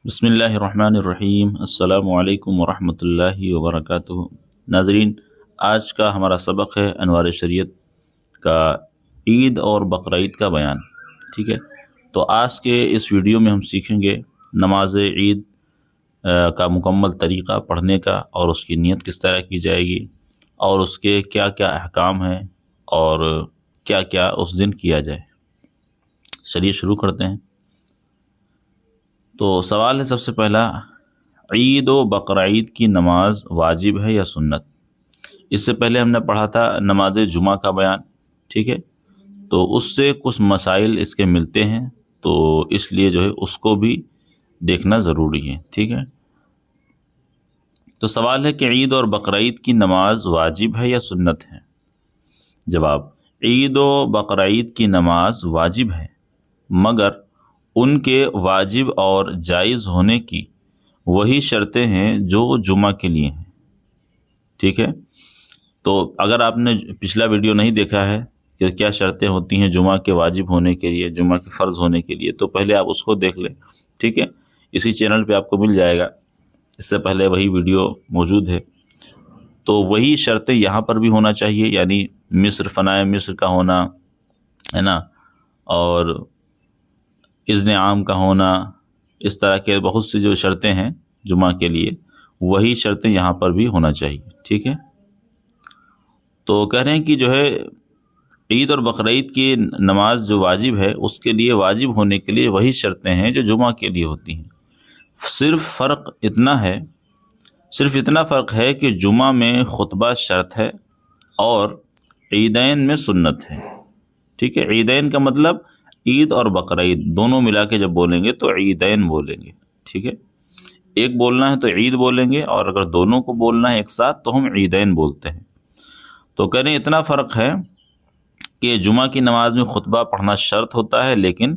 بسم اللہ الرحمن الرحیم۔ السلام علیکم ورحمۃ اللہ وبرکاتہ۔ ناظرین، آج کا ہمارا سبق ہے انوار شریعت کا عید اور بقرعید کا بیان۔ ٹھیک ہے، تو آج کے اس ویڈیو میں ہم سیکھیں گے نماز عید کا مکمل طریقہ پڑھنے کا، اور اس کی نیت کس طرح کی جائے گی، اور اس کے کیا کیا احکام ہیں، اور کیا کیا اس دن کیا جائے۔ چلیے شروع کرتے ہیں۔ تو سوال ہے سب سے پہلا، عید و بقرعید کی نماز واجب ہے یا سنت؟ اس سے پہلے ہم نے پڑھا تھا نماز جمعہ کا بیان، ٹھیک ہے، تو اس سے کچھ مسائل اس کے ملتے ہیں، تو اس لیے جو ہے اس کو بھی دیکھنا ضروری ہے۔ ٹھیک ہے، تو سوال ہے کہ عید اور بقرعید کی نماز واجب ہے یا سنت ہے؟ جواب، عید و بقرعید کی نماز واجب ہے، مگر ان کے واجب اور جائز ہونے کی وہی شرطیں ہیں جو جمعہ کے لیے ہیں۔ ٹھیک ہے، تو اگر آپ نے پچھلا ویڈیو نہیں دیکھا ہے کہ کیا شرطیں ہوتی ہیں جمعہ کے واجب ہونے کے لیے، جمعہ کے فرض ہونے کے لیے، تو پہلے آپ اس کو دیکھ لیں۔ ٹھیک ہے، اسی چینل پہ آپ کو مل جائے گا، اس سے پہلے وہی ویڈیو موجود ہے۔ تو وہی شرطیں یہاں پر بھی ہونا چاہیے، یعنی مصر، فنائے مصر کا ہونا ہے نا، اور اذن عام کا ہونا، اس طرح کے بہت سی جو شرطیں ہیں جمعہ کے لیے، وہی شرطیں یہاں پر بھی ہونا چاہیے۔ ٹھیک ہے، تو کہہ رہے ہیں کہ جو ہے عید اور بقرعید کی نماز جو واجب ہے، اس کے لیے واجب ہونے کے لیے وہی شرطیں ہیں جو جمعہ کے لیے ہوتی ہیں۔ صرف اتنا فرق ہے کہ جمعہ میں خطبہ شرط ہے اور عیدین میں سنت ہے۔ ٹھیک ہے، عیدین کا مطلب عید اور بقرعید دونوں ملا کے جب بولیں گے تو عیدین بولیں گے۔ ٹھیک ہے، ایک بولنا ہے تو عید بولیں گے، اور اگر دونوں کو بولنا ہے ایک ساتھ تو ہم عیدین بولتے ہیں۔ تو کہہ رہے ہیں اتنا فرق ہے کہ جمعہ کی نماز میں خطبہ پڑھنا شرط ہوتا ہے، لیکن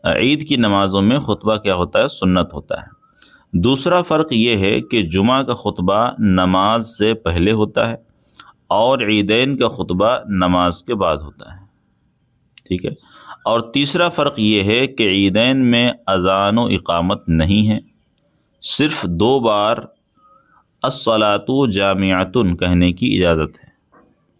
عید کی نمازوں میں خطبہ کیا ہوتا ہے؟ سنت ہوتا ہے۔ دوسرا فرق یہ ہے کہ جمعہ کا خطبہ نماز سے پہلے ہوتا ہے، اور عیدین کا خطبہ نماز کے بعد ہوتا ہے۔ ٹھیک ہے، اور تیسرا فرق یہ ہے کہ عیدین میں اذان و اقامت نہیں ہے، صرف 2 بار الصلاۃ جامعۃ کہنے کی اجازت ہے۔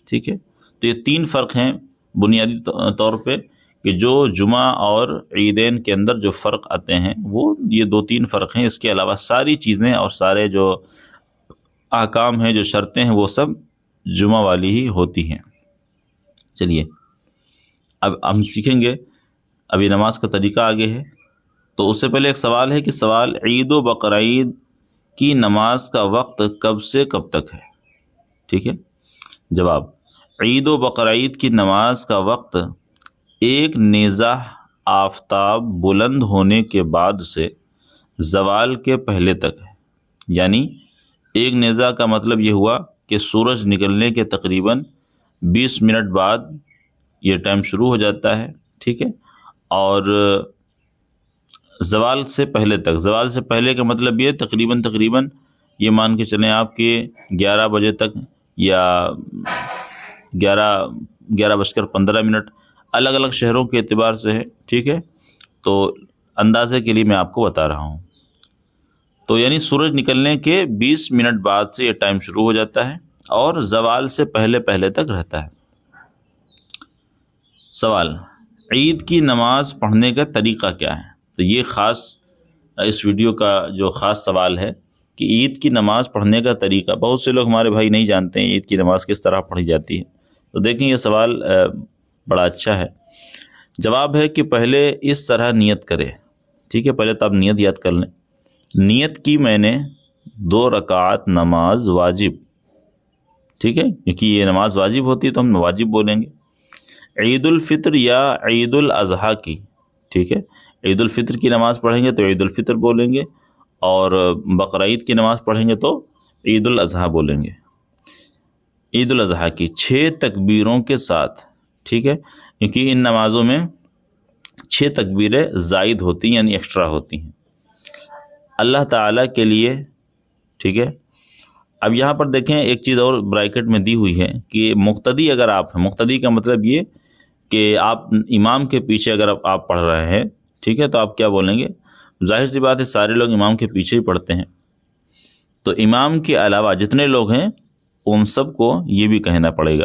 ٹھیک ہے، تو یہ 3 فرق ہیں بنیادی طور پہ، کہ جو جمعہ اور عیدین کے اندر جو فرق آتے ہیں وہ یہ 2-3 فرق ہیں۔ اس کے علاوہ ساری چیزیں اور سارے جو احکام ہیں، جو شرطیں ہیں، وہ سب جمعہ والی ہی ہوتی ہیں۔ چلیے اب ہم سیکھیں گے، ابھی نماز کا طریقہ آگے ہے، تو اس سے پہلے ایک سوال ہے کہ سوال، عید و بقرعید کی نماز کا وقت کب سے کب تک ہے؟ ٹھیک ہے، جواب، عید و بقرعید کی نماز کا وقت ایک نیزہ آفتاب بلند ہونے کے بعد سے زوال کے پہلے تک ہے۔ یعنی ایک نیزہ کا مطلب یہ ہوا کہ سورج نکلنے کے تقریباً 20 منٹ بعد یہ ٹائم شروع ہو جاتا ہے۔ ٹھیک ہے، اور زوال سے پہلے تک، زوال سے پہلے کا مطلب یہ تقریباً یہ مان کے چلیں آپ کہ 11 بجے تک، یا 11:15، الگ الگ شہروں کے اعتبار سے ہے۔ ٹھیک ہے، تو اندازے کے لیے میں آپ کو بتا رہا ہوں، تو یعنی سورج نکلنے کے 20 منٹ بعد سے یہ ٹائم شروع ہو جاتا ہے، اور زوال سے پہلے تک رہتا ہے۔ سوال، عید کی نماز پڑھنے کا طریقہ کیا ہے؟ تو یہ خاص اس ویڈیو کا جو خاص سوال ہے کہ عید کی نماز پڑھنے کا طریقہ، بہت سے لوگ ہمارے بھائی نہیں جانتے ہیں عید کی نماز کس طرح پڑھی جاتی ہے۔ تو دیکھیں یہ سوال بڑا اچھا ہے۔ جواب ہے کہ پہلے اس طرح نیت کرے۔ ٹھیک ہے، پہلے تو آپ نیت یاد کر لیں۔ نیت کی میں نے 2 رکعات نماز واجب، ٹھیک ہے، کیونکہ یہ نماز واجب ہوتی ہے تو ہم واجب بولیں گے، عید الفطر یا عید الاضحیٰ کی۔ ٹھیک ہے، عید الفطر کی نماز پڑھیں گے تو عید الفطر بولیں گے، اور بقرعید کی نماز پڑھیں گے تو عید الاضحیٰ بولیں گے۔ عید الاضحیٰ کی 6 تکبیروں کے ساتھ، ٹھیک ہے، کیونکہ ان نمازوں میں 6 تکبیریں زائد ہوتی ہیں، یعنی ایکسٹرا ہوتی ہیں اللہ تعالیٰ کے لیے۔ ٹھیک ہے، اب یہاں پر دیکھیں ایک چیز اور بریکٹ میں دی ہوئی ہے کہ مقتدی اگر آپ ہیں، مقتدی کا مطلب یہ کہ آپ امام کے پیچھے اگر آپ پڑھ رہے ہیں، ٹھیک ہے، تو آپ کیا بولیں گے؟ ظاہر سی بات ہے سارے لوگ امام کے پیچھے ہی پڑھتے ہیں، تو امام کے علاوہ جتنے لوگ ہیں ان سب کو یہ بھی کہنا پڑے گا.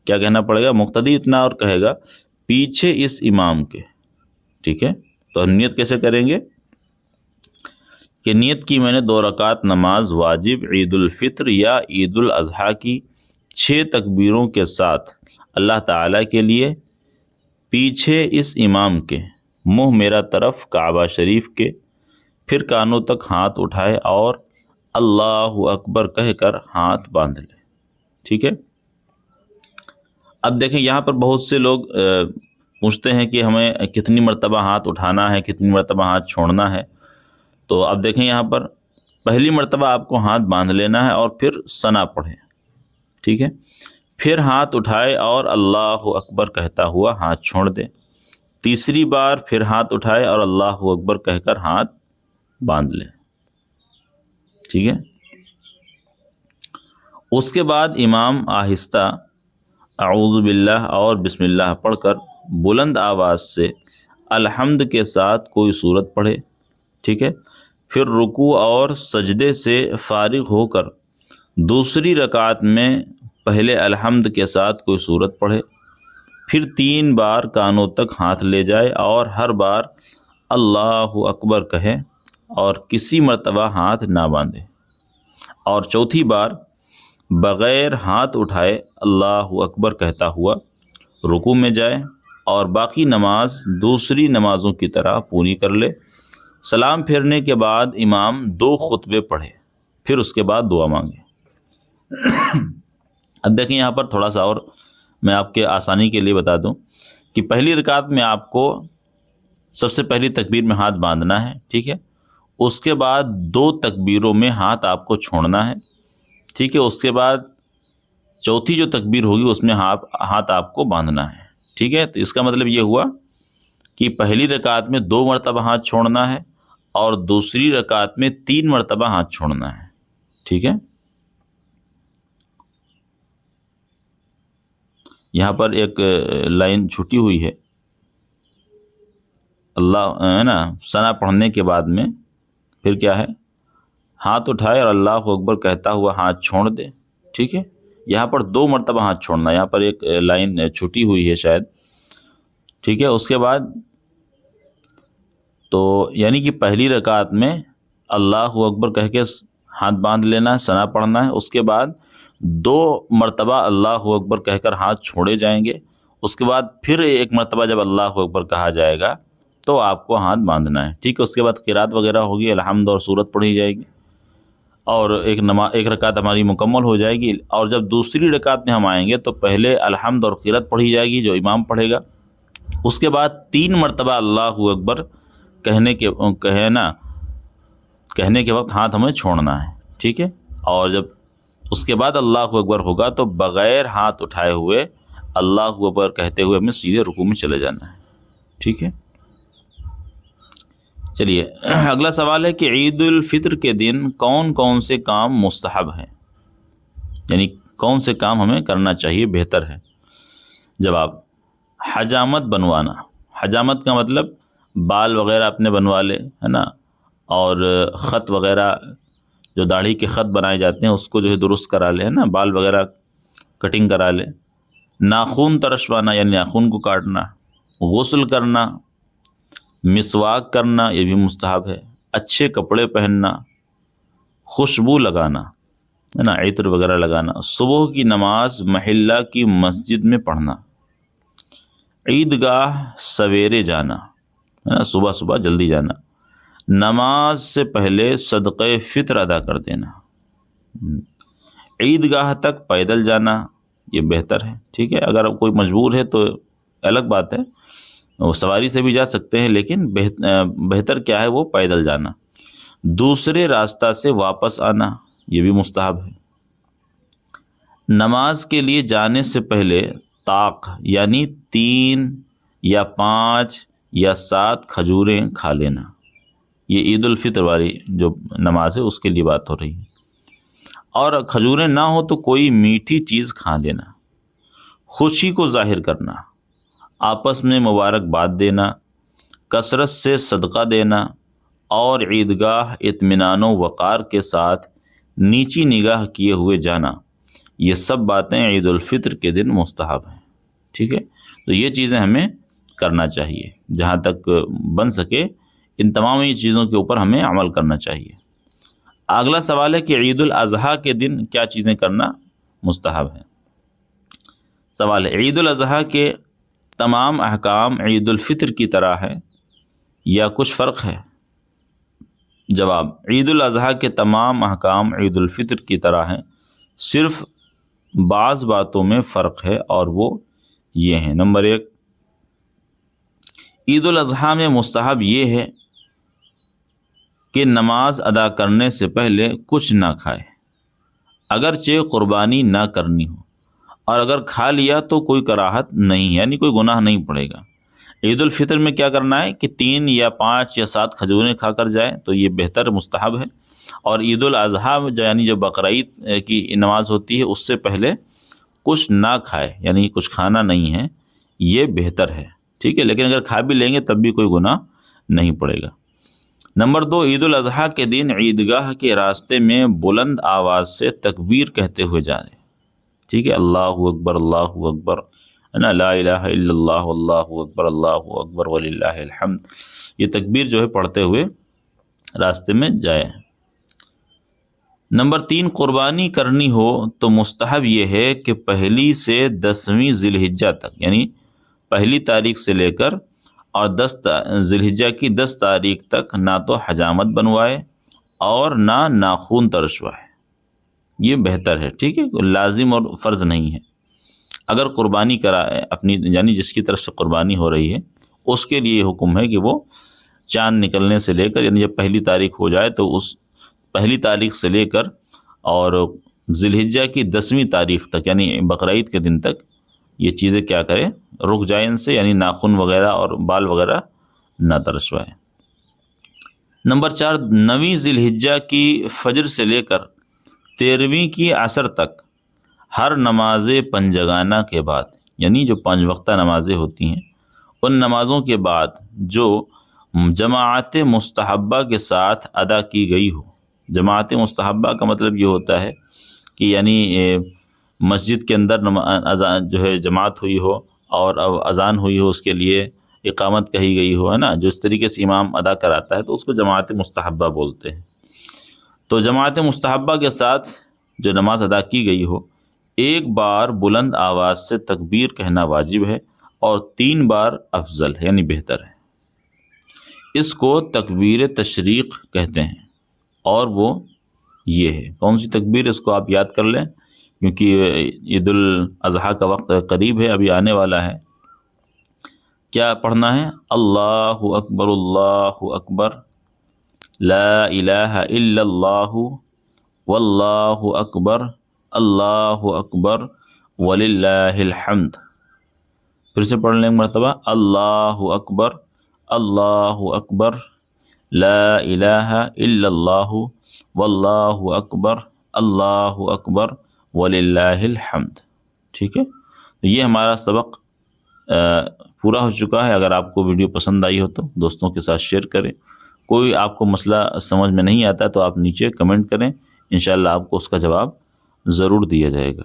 کیا کہنا پڑے گا؟ مقتدی اتنا اور کہے گا پیچھے اس امام کے. ٹھیک ہے، تو نیت کیسے کریں گے کہ نیت کی میں نے 2 رکعت نماز واجب عید الفطر یا عید الاضحیٰ کی 6 تکبیروں کے ساتھ اللہ تعالیٰ کے لیے، پیچھے اس امام کے، منہ میرا طرف کعبہ شریف کے، پھر کانوں تک ہاتھ اٹھائے اور اللہ اکبر کہہ کر ہاتھ باندھ لے. ٹھیک ہے. اب دیکھیں یہاں پر بہت سے لوگ پوچھتے ہیں کہ ہمیں کتنی مرتبہ ہاتھ اٹھانا ہے، کتنی مرتبہ ہاتھ چھوڑنا ہے. تو اب دیکھیں یہاں پر پہلی مرتبہ آپ کو ہاتھ باندھ لینا ہے اور پھر ثنا پڑھیں. ٹھیک ہے، پھر ہاتھ اٹھائے اور اللہ اکبر کہتا ہوا ہاتھ چھوڑ دے. تیسری بار پھر ہاتھ اٹھائے اور اللہ اکبر کہہ کر ہاتھ باندھ لے. ٹھیک ہے. اس کے بعد امام آہستہ اعوذ باللہ اور بسم اللہ پڑھ کر بلند آواز سے الحمد کے ساتھ کوئی سورت پڑھے. ٹھیک ہے. پھر رکوع اور سجدے سے فارغ ہو کر دوسری رکعت میں پہلے الحمد کے ساتھ کوئی سورت پڑھے. پھر 3 بار کانوں تک ہاتھ لے جائے اور ہر بار اللہ اکبر کہے اور کسی مرتبہ ہاتھ نہ باندھے. اور چوتھی بار بغیر ہاتھ اٹھائے اللہ اکبر کہتا ہوا رکوع میں جائے اور باقی نماز دوسری نمازوں کی طرح پوری کر لے. سلام پھیرنے کے بعد امام 2 خطبے پڑھے، پھر اس کے بعد دعا مانگے. اب دیکھیں یہاں پر تھوڑا سا اور میں آپ کے آسانی کے لیے بتا دوں کہ پہلی رکعت میں آپ کو سب سے پہلی تکبیر میں ہاتھ باندھنا ہے. ٹھیک ہے. اس کے بعد 2 تکبیروں میں ہاتھ آپ کو چھوڑنا ہے. ٹھیک ہے. اس کے بعد چوتھی جو تکبیر ہوگی اس میں ہاتھ آپ کو باندھنا ہے. ٹھیک ہے. تو اس کا مطلب یہ ہوا کہ پہلی رکعت میں 2 مرتبہ ہاتھ چھوڑنا ہے اور دوسری رکعت میں 3 مرتبہ ہاتھ چھوڑنا ہے. ٹھیک ہے. یہاں پر ایک لائن چھٹی ہوئی ہے، اللہ ہے نا، ثنا پڑھنے کے بعد میں پھر کیا ہے؟ ہاتھ اٹھائے اور اللہ اکبر کہتا ہوا ہاتھ چھوڑ دے. ٹھیک ہے. یہاں پر 2 مرتبہ ہاتھ چھوڑنا، یہاں پر ایک لائن چھٹی ہوئی ہے شاید. ٹھیک ہے. اس کے بعد تو یعنی کہ پہلی رکعت میں اللہ اکبر کہہ کے ہاتھ باندھ لینا ہے، ثنا پڑھنا ہے. اس کے بعد 2 مرتبہ اللہ اکبر کہہ کر ہاتھ چھوڑے جائیں گے. اس کے بعد پھر ایک مرتبہ جب اللہ اکبر کہا جائے گا تو آپ کو ہاتھ باندھنا ہے. ٹھیک ہے. اس کے بعد قرات وغیرہ ہوگی، الحمد اور سورت پڑھی جائے گی اور ایک رکعت ہماری مکمل ہو جائے گی. اور جب دوسری رکعت میں ہم آئیں گے تو پہلے الحمد اور قرات پڑھی جائے گی جو امام پڑھے گا. اس کے بعد 3 مرتبہ اللہ اکبر کہنے کے وقت ہاتھ ہمیں چھوڑنا ہے. ٹھیک ہے. اور جب اس کے بعد اللہ اکبر ہوگا تو بغیر ہاتھ اٹھائے ہوئے اللہ اکبر کہتے ہوئے ہمیں سیدھے رکوع میں چلے جانا ہے. ٹھیک ہے. چلیے اگلا سوال ہے کہ عید الفطر کے دن کون کون سے کام مستحب ہیں، یعنی کون سے کام ہمیں کرنا چاہیے، بہتر ہے. جواب: حجامت بنوانا. حجامت کا مطلب بال وغیرہ اپنے بنوا لے، ہے نا، اور خط وغیرہ جو داڑھی کے خط بنائے جاتے ہیں اس کو جو ہے درست کرا لے، ہے نا، بال وغیرہ کٹنگ کرا لے. ناخن ترشوانا یعنی ناخن کو کاٹنا. غسل کرنا. مسواک کرنا، یہ بھی مستحب ہے. اچھے کپڑے پہننا. خوشبو لگانا، ہے نا، عطر وغیرہ لگانا. صبح کی نماز محلہ کی مسجد میں پڑھنا. عیدگاہ سویرے جانا، ہے نا، صبح صبح جلدی جانا. نماز سے پہلے صدقہ فطر ادا کر دینا. عیدگاہ تک پیدل جانا، یہ بہتر ہے. ٹھیک ہے. اگر کوئی مجبور ہے تو الگ بات ہے، وہ سواری سے بھی جا سکتے ہیں، لیکن بہتر کیا ہے؟ وہ پیدل جانا. دوسرے راستہ سے واپس آنا، یہ بھی مستحب ہے. نماز کے لیے جانے سے پہلے طاق یعنی 3 یا 5 یا 7 کھجوریں کھا لینا. یہ عید الفطر والی جو نماز ہے اس کے لیے بات ہو رہی ہے. اور کھجوریں نہ ہو تو کوئی میٹھی چیز کھا لینا. خوشی کو ظاہر کرنا. آپس میں مبارکباد دینا. کثرت سے صدقہ دینا اور عیدگاہ اطمینان و وقار کے ساتھ نیچی نگاہ کیے ہوئے جانا، یہ سب باتیں عید الفطر کے دن مستحب ہیں، ٹھیک ہے؟ تو یہ چیزیں ہمیں کرنا چاہیے، جہاں تک بن سکے ان تمام ہی چیزوں کے اوپر ہمیں عمل کرنا چاہیے۔ اگلا سوال ہے کہ عید الاضحیٰ کے دن کیا چیزیں کرنا مستحب ہے؟ سوال ہے، عید الاضحیٰ کے تمام احکام عید الفطر کی طرح ہے یا کچھ فرق ہے؟ جواب، عید الاضحیٰ کے تمام احکام عید الفطر کی طرح ہیں، صرف بعض باتوں میں فرق ہے، اور وہ یہ ہیں۔ نمبر 1، عید الاضحیٰ میں مستحب یہ ہے کہ نماز ادا کرنے سے پہلے کچھ نہ کھائے، اگرچہ قربانی نہ کرنی ہو، اور اگر کھا لیا تو کوئی کراہت نہیں، یعنی کوئی گناہ نہیں پڑے گا۔ عید الفطر میں کیا کرنا ہے کہ 3 یا 5 یا 7 کھجوریں کھا کر جائے تو یہ بہتر مستحب ہے، اور عید الاضحیٰ یعنی جو بقرعید کی نماز ہوتی ہے اس سے پہلے کچھ نہ کھائے، یعنی کچھ کھانا نہیں ہے، یہ بہتر ہے، ٹھیک ہے؟ لیکن اگر کھا بھی لیں گے تب بھی کوئی گناہ نہیں پڑے گا۔ نمبر 2، عید الاضحیٰ کے دن عیدگاہ کے راستے میں بلند آواز سے تکبیر کہتے ہوئے جانے، ٹھیک ہے؟ اللہ اکبر، اللہ اکبر، لا الہ الا اللہ، اللہ اکبر وللہ الحمد، یہ تکبیر جو ہے پڑھتے ہوئے راستے میں جائے۔ نمبر 3، قربانی کرنی ہو تو مستحب یہ ہے کہ 1 سے 10 ذی الحجہ تک، یعنی 1 تاریخ سے لے کر اور 10 ذی الحجہ کی 10 تاریخ تک نہ تو حجامت بنوائے اور نہ ناخون ترشوائے، یہ بہتر ہے، ٹھیک ہے؟ لازم اور فرض نہیں ہے۔ اگر قربانی کرائے اپنی، یعنی جس کی طرف سے قربانی ہو رہی ہے، اس کے لیے حکم ہے کہ وہ چاند نکلنے سے لے کر، یعنی جب 1 تاریخ ہو جائے تو اس 1 تاریخ سے لے کر اور ذی الحجہ کی 10ویں تاریخ تک، یعنی بقرعید کے دن تک یہ چیزیں کیا کرے، رک جائے ان سے، یعنی ناخن وغیرہ اور بال وغیرہ نہ ترشوائے۔ نمبر 4، 9 ذی الحجہ کی فجر سے لے کر 13ویں کی عصر تک ہر نماز پنجگانہ کے بعد، یعنی جو 5 وقتہ نمازیں ہوتی ہیں، ان نمازوں کے بعد جو جماعت مستحبہ کے ساتھ ادا کی گئی ہو۔ جماعت مستحبہ کا مطلب یہ ہوتا ہے کہ یعنی مسجد کے اندر اذان جو ہے جماعت ہوئی ہو اور اذان ہوئی ہو، اس کے لیے اقامت کہی گئی ہو، ہے نا، جو اس طریقے سے امام ادا کراتا ہے تو اس کو جماعت مستحبہ بولتے ہیں۔ تو جماعت مستحبہ کے ساتھ جو نماز ادا کی گئی ہو، 1 بار بلند آواز سے تکبیر کہنا واجب ہے، اور 3 بار افضل ہے، یعنی بہتر ہے۔ اس کو تکبیر تشریق کہتے ہیں، اور وہ یہ ہے۔ کون سی تکبیر؟ اس کو آپ یاد کر لیں، کیونکہ عید الاضحیٰ کا وقت قریب ہے، ابھی آنے والا ہے۔ کیا پڑھنا ہے؟ اللہ اکبر، اللہ اکبر، لا الہ الا اللہ، واللہ اکبر، اللہ اکبر وللہ الحمد۔ پھر سے پڑھ لیں ایک مرتبہ، اللہ اکبر، اللہ اکبر، لا الہ الا اللہ، واللہ اکبر، اللہ اکبر وللہ الحمد، ٹھیک ہے؟ یہ ہمارا سبق پورا ہو چکا ہے۔ اگر آپ کو ویڈیو پسند آئی ہو تو دوستوں کے ساتھ شیئر کریں۔ کوئی آپ کو مسئلہ سمجھ میں نہیں آتا تو آپ نیچے کمنٹ کریں، انشاءاللہ آپ کو اس کا جواب ضرور دیا جائے گا۔